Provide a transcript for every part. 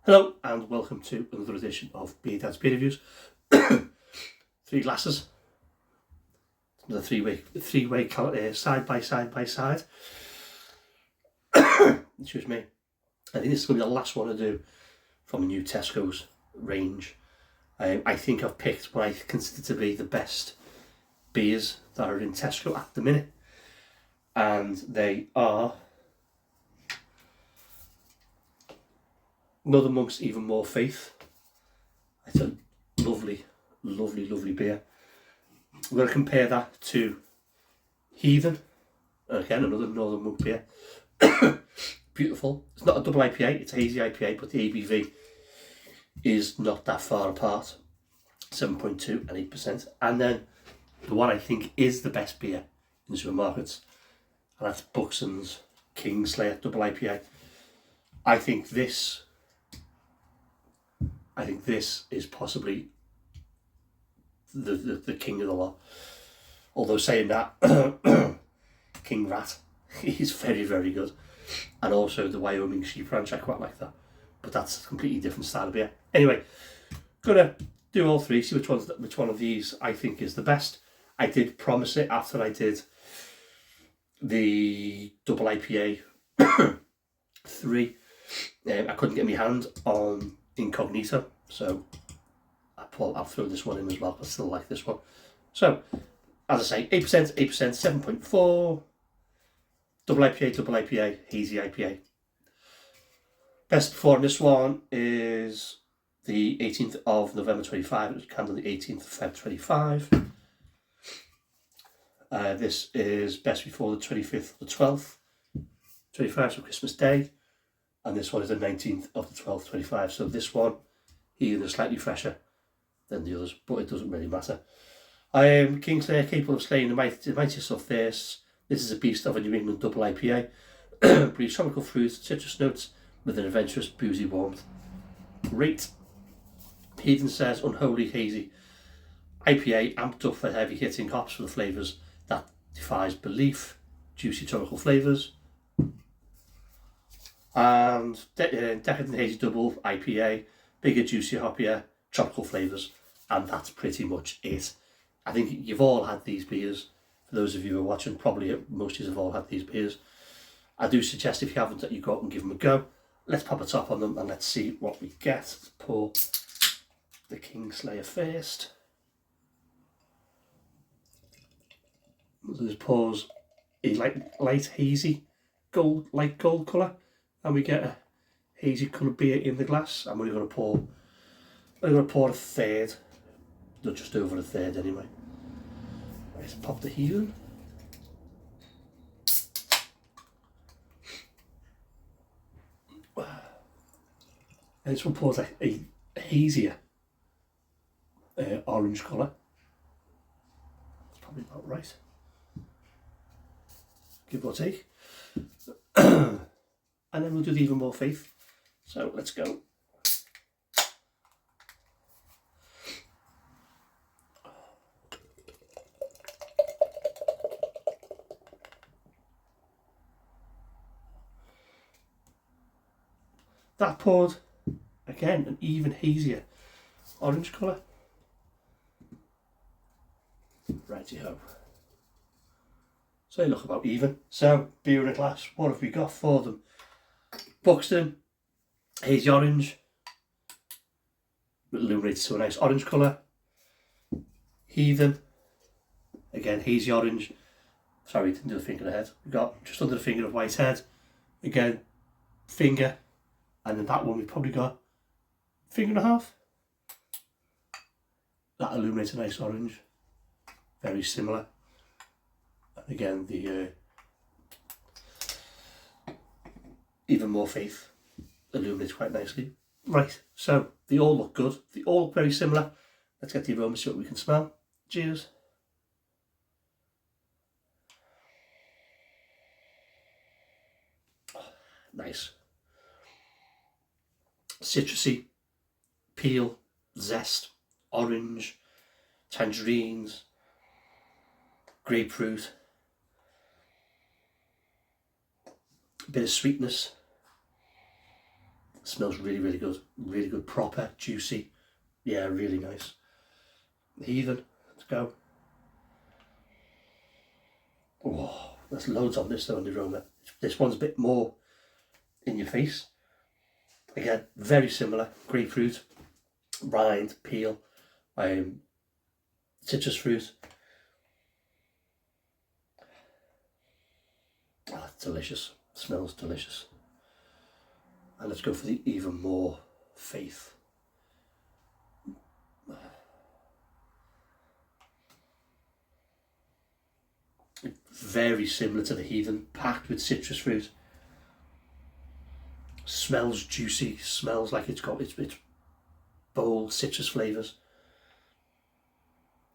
Hello and welcome to another edition of Beer Dad's Beer Reviews. 3 glasses, another three-way side by side. Excuse me. I think this is going to be the last one I do from the new Tesco's range. I think I've picked what I consider to be the best beers that are in Tesco at the minute, and they are Nothern Monk's Even More Faith. It's a lovely beer. We're going to compare that to Heathern, again another Northern Monk beer. Beautiful. It's not a double IPA, it's a hazy IPA, but the ABV is not that far apart, 7.2 and 8%. And then the one I think is the best beer in the supermarkets, and that's Buxton's Kingslayer double IPA. I think this is possibly the king of the lot. Although saying that, King Rat is very good, and also the Wyoming Sheep Ranch, I quite like that, but that's a completely different style of beer. Anyway, gonna do all three, see which one of these I think is the best. I did promise it after I did the double IPA 3. I couldn't get my hand on Incognito, so I'll throw this one in as well. I still like this one. So, as I say, 8%, 7.4, double IPA, hazy IPA. Best before on this one is the 18th of November 25. It was canned on the 18th of Feb 25. This is best before the 25th of the 12th, 25, so Christmas Day. And this one is the 19th of the 12th, 25. So this one, even is slightly fresher than the others, but it doesn't really matter. Kingslayer, capable of slaying the mightiest of thirsts. This is a beast of a New England double IPA. Breeds tropical fruits, citrus notes with an adventurous, boozy warmth. Great. Heathern says unholy hazy IPA, amped up for heavy hitting hops for the flavours that defies belief. Juicy tropical flavours. And Decadent Hazy Double IPA, bigger, juicier, hoppier, tropical flavours, and that's pretty much it. I think you've all had these beers. For those of you who are watching, probably most of you have all had these beers. I do suggest, if you haven't, that you go out and give them a go. Let's pop a top on them and let's see what we get. Let's pour the Kingslayer first. So this pours a light hazy light gold colour, and we get a hazy coloured beer in the glass, and we're going to pour a third, not just over a third anyway. Let's pop the Heathern. And this one pours a hazier orange colour. That's probably about right. Give or take. And then we'll do the Even More Faith. So let's go. That poured, again, an even hazier orange colour. Righty-ho. So they look about even. So, beer in a glass, what have we got for them? Buxton, hazy orange, illuminated to a nice orange colour. Heathern, again hazy orange. Sorry, didn't do the finger ahead. We've got just under the finger of white head. Again, finger. And then that one we've probably got finger and a half. That illuminates a nice orange. Very similar. And again, the Even More Faith illuminates quite nicely. Right, so they all look good. They all look very similar. Let's get the aroma, see what we can smell. Cheers. Nice. Citrusy, peel, zest, orange, tangerines, grapefruit, a bit of sweetness, Smells really good, proper, juicy. Yeah, really nice. Heathen, let's go. Oh, there's loads on this though in the aroma. This one's a bit more in your face. Again, very similar. Grapefruit, rind, peel, citrus fruit. Oh, it's delicious. Smells delicious. And let's go for the even more faith. Very similar to the Heathen, packed with citrus fruit. Smells juicy, smells like it's bold citrus flavours.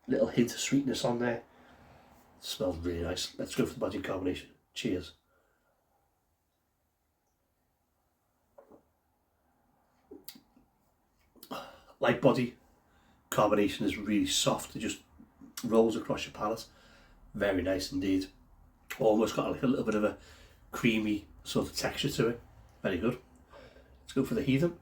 Little hint of sweetness on there. Smells really nice. Let's go for the body combination. Cheers. Light body, carbonation is really soft. It just rolls across your palate. Very nice indeed. Almost got like a little bit of a creamy sort of texture to it. Very good. Let's go for the Heathen.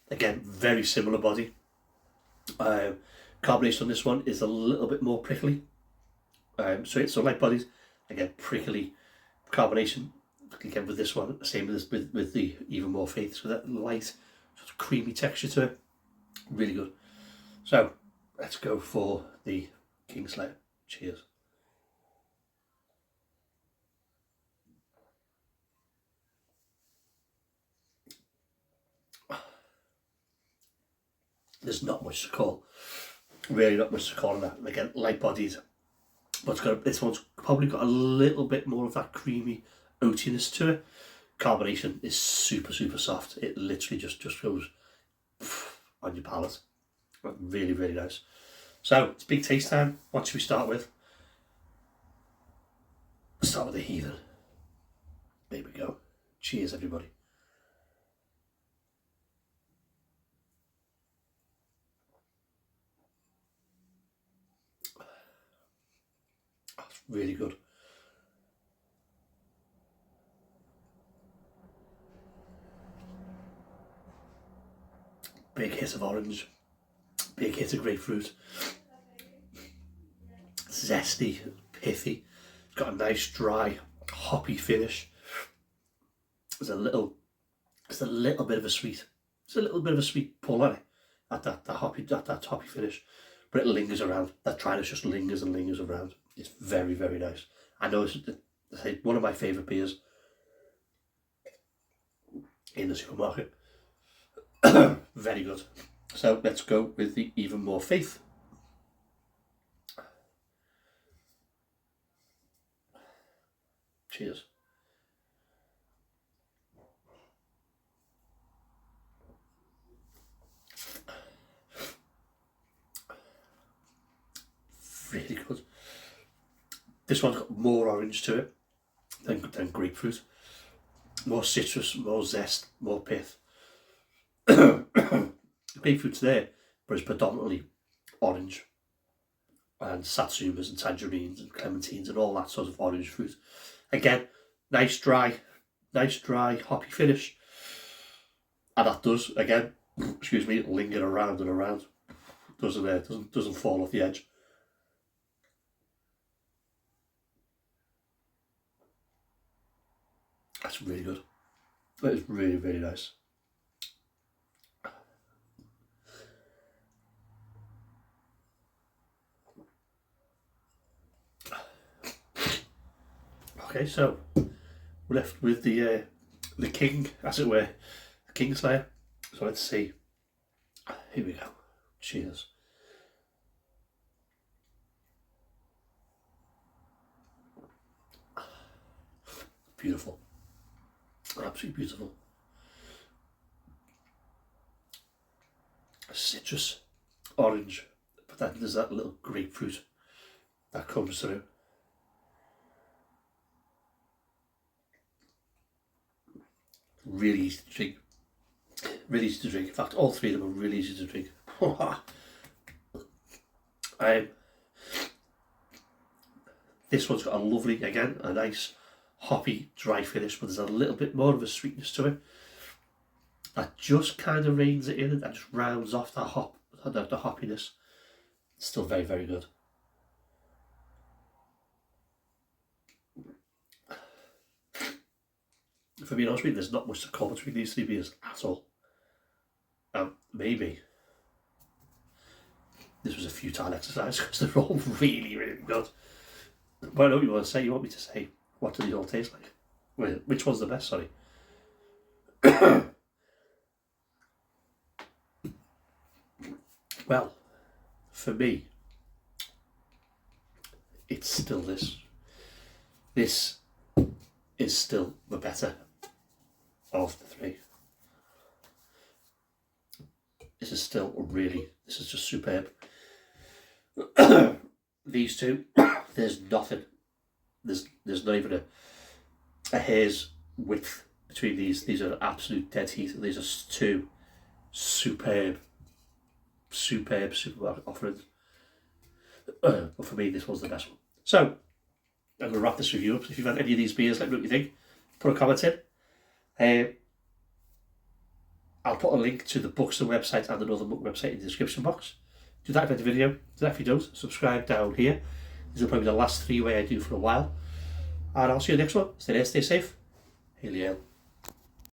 Again, very similar body. Carbonation on this one is a little bit more prickly. So light bodies, again, prickly. Carbonation, again with this one, same as with the even more faith, so that light sort of creamy texture to it. Really good. So let's go for the Kingslayer. Cheers. There's not much to call. Really not much to call on that. Again, light bodies. But this one's probably got a little bit more of that creamy oatiness to it. Carbonation is super soft. It literally just goes on your palate. Really nice. So it's big taste time. What should we start with? Let's start with the Heathen. There we go. Cheers, everybody. That's really good. Big hit of orange, big hit of grapefruit. Zesty, pithy. It's got a nice dry, hoppy finish. There's a little bit of a sweet. There's a little bit of a sweet pull on it at that hoppy finish, but it lingers around. That dryness just lingers and lingers around. It's very nice. I know it's one of my favourite beers in the supermarket. Very good. So let's go with the even more faith. Cheers. Really good. This one's got more orange to it than grapefruit. More citrus, more zest, more pith. Grapefruit's there, but it's predominantly orange, and satsumas and tangerines and clementines and all that sort of orange fruit. Again, nice dry hoppy finish, and that does again, excuse me, linger around and around. Doesn't fall off the edge. That's really good. That is really nice. Okay, so we're left with the king, as it were, the Kingslayer. So let's see. Here we go. Cheers. Beautiful. Absolutely beautiful. Citrus, orange, but then there's that little grapefruit that comes through. Really easy to drink. Really easy to drink. In fact, all three of them are really easy to drink. This one's got a lovely, again, a nice hoppy dry finish, but there's a little bit more of a sweetness to it. That just kind of reins it in and just rounds off that the hoppiness. It's still very, very good. For being honest with you, there's not much to call between these three beers at all. Maybe this was a futile exercise because they're all really, really good. But I know what you want to say. You want me to say, what do they all taste like? Wait, which one's the best? Sorry. Well, for me, it's still this. This is still the better of the three. This is still this is just superb. These two, there's nothing. There's not even a hair's width between these. These are absolute dead heat. These are two superb offerings. But for me, this was the best one. So, I'm going to wrap this review up. If you've had any of these beers, let me know what you think. Put a comment in. I'll put a link to the Buxton website and the Nothern website in the description box. Do that if you like the video. Do that if you don't. Subscribe down here. These will probably be the last 3 I do for a while. And I'll see you next one. Stay there, stay safe. Hail.